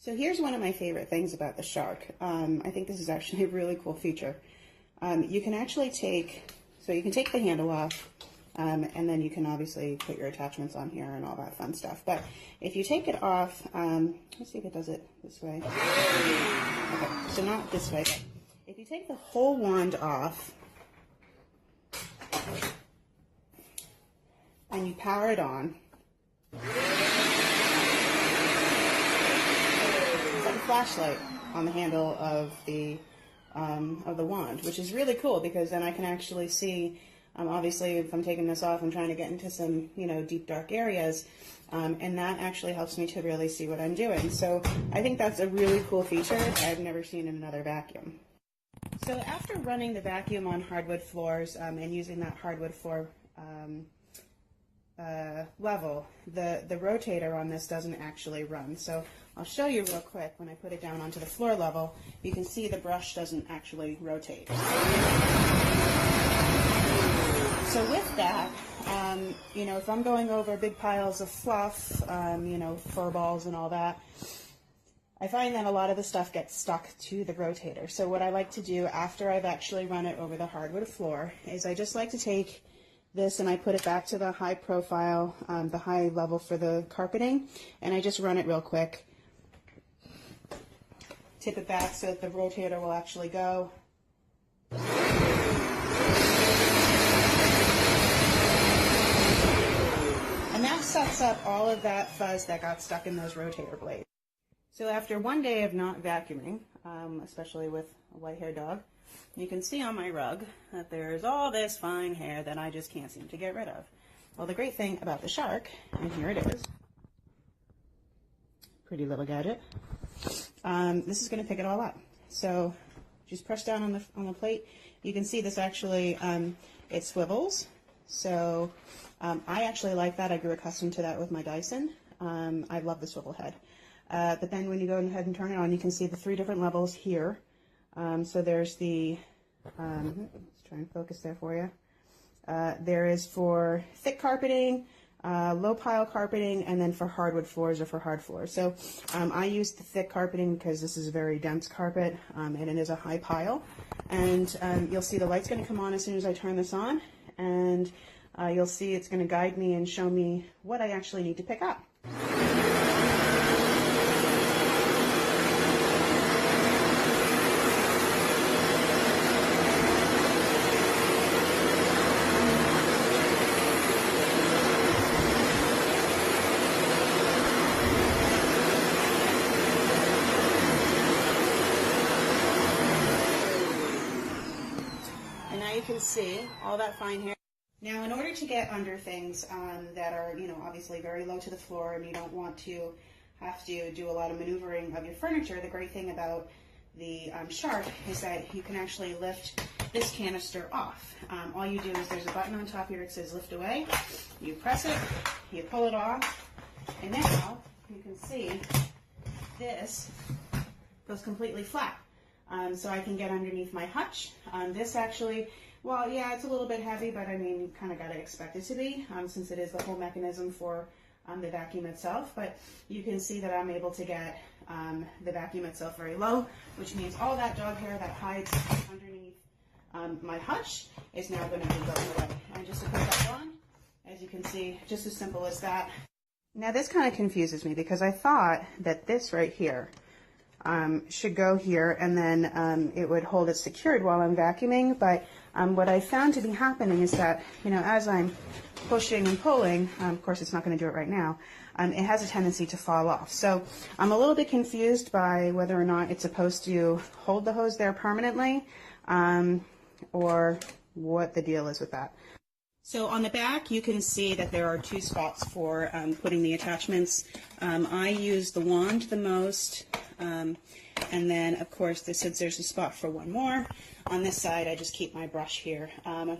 So here's one of my favorite things about the Shark. I think this is actually a really cool feature. You can actually take the handle off, and then you can obviously put your attachments on here and all that fun stuff. But if you take it off, let's see if it does it this way. Okay, so not this way, but if you take the whole wand off and you power it on, flashlight on the handle of the wand, which is really cool because then I can actually see, obviously if I'm taking this off, I'm trying to get into some, deep dark areas, and that actually helps me to really see what I'm doing. So I think that's a really cool feature I've never seen in another vacuum. So after running the vacuum on hardwood floors and using that hardwood floor level, the rotator on this doesn't actually run. So I'll show you real quick. When I put it down onto the floor level, you can see the brush doesn't actually rotate. So with that, if I'm going over big piles of fluff, fur balls and all that, I find that a lot of the stuff gets stuck to the rotator. So what I like to do after I've actually run it over the hardwood floor is I just like to take this and I put it back to the high profile, the high level for the carpeting, and I just run it real quick. Tip it back so that the rotator will actually go. And that sucks up all of that fuzz that got stuck in those rotator blades. So after one day of not vacuuming, especially with a white-haired dog, you can see on my rug that there's all this fine hair that I just can't seem to get rid of. Well, the great thing about the Shark, and here it is, pretty little gadget, this is going to pick it all up. So just press down on the plate. You can see this actually, it swivels. So I actually like that. I grew accustomed to that with my Dyson. I love the swivel head. But then when you go ahead and turn it on, you can see the 3 different levels here. So there's the, let's try and focus there for you. There is for thick carpeting, low pile carpeting, and then for hardwood floors or for hard floors. So I use the thick carpeting because this is a very dense carpet, and it is a high pile. And you'll see the light's going to come on as soon as I turn this on, and you'll see it's going to guide me and show me what I actually need to pick up. You can see all that fine hair. Now, in order to get under things that are, obviously very low to the floor, and you don't want to have to do a lot of maneuvering of your furniture, the great thing about the Shark is that you can actually lift this canister off. All you do is there's a button on top here that says lift away. You press it, you pull it off, and now you can see this goes completely flat. So I can get underneath my hutch. This actually, well, yeah, it's a little bit heavy, but I mean, you kind of got to expect it to be, since it is the whole mechanism for the vacuum itself. But you can see that I'm able to get the vacuum itself very low, which means all that dog hair that hides underneath my hutch is now going to be going away. And just to put that on, as you can see, just as simple as that. Now this kind of confuses me because I thought that this right here should go here, and then it would hold it secured while I'm vacuuming. But what I found to be happening is that, as I'm pushing and pulling, of course it's not going to do it right now, it has a tendency to fall off. So I'm a little bit confused by whether or not it's supposed to hold the hose there permanently, or what the deal is with that. So on the back, you can see that there are 2 spots for putting the attachments. I use the wand the most, and then of course since there's a spot for 1 more, on this side I just keep my brush here.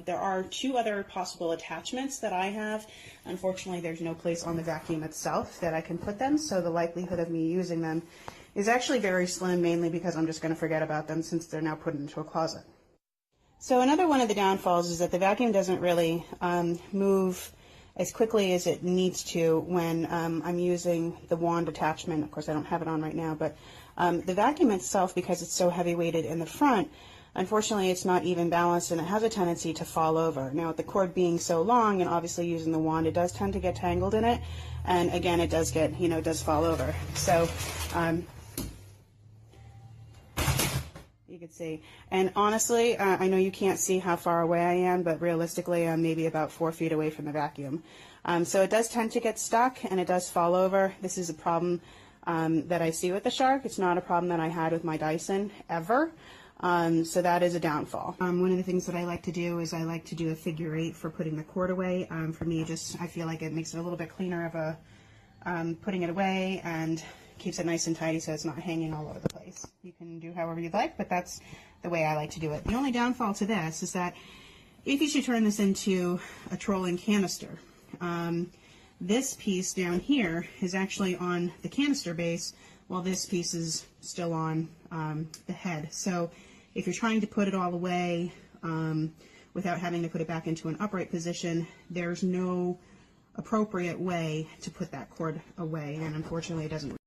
There are 2 other possible attachments that I have. Unfortunately, there's no place on the vacuum itself that I can put them, so the likelihood of me using them is actually very slim, mainly because I'm just going to forget about them since they're now put into a closet. So another one of the downfalls is that the vacuum doesn't really move as quickly as it needs to when I'm using the wand attachment. Of course, I don't have it on right now, but the vacuum itself, because it's so heavy weighted in the front, unfortunately it's not even balanced and it has a tendency to fall over. Now with the cord being so long and obviously using the wand, it does tend to get tangled in it, and again it does get, it does fall over. So you can see, and honestly, I know you can't see how far away I am, but realistically I'm maybe about 4 feet away from the vacuum. So it does tend to get stuck and it does fall over. This is a problem that I see with the Shark. It's not a problem that I had with my Dyson ever. So that is a downfall. One of the things that I like to do is I like to do a figure 8 for putting the cord away. For me, I feel like it makes it a little bit cleaner of a putting it away, and keeps it nice and tidy so it's not hanging all over the place. You can do however you'd like, but that's the way I like to do it. The only downfall to this is that if you should turn this into a trolling canister, this piece down here is actually on the canister base while this piece is still on the head. So if you're trying to put it all away without having to put it back into an upright position, there's no appropriate way to put that cord away, and unfortunately it doesn't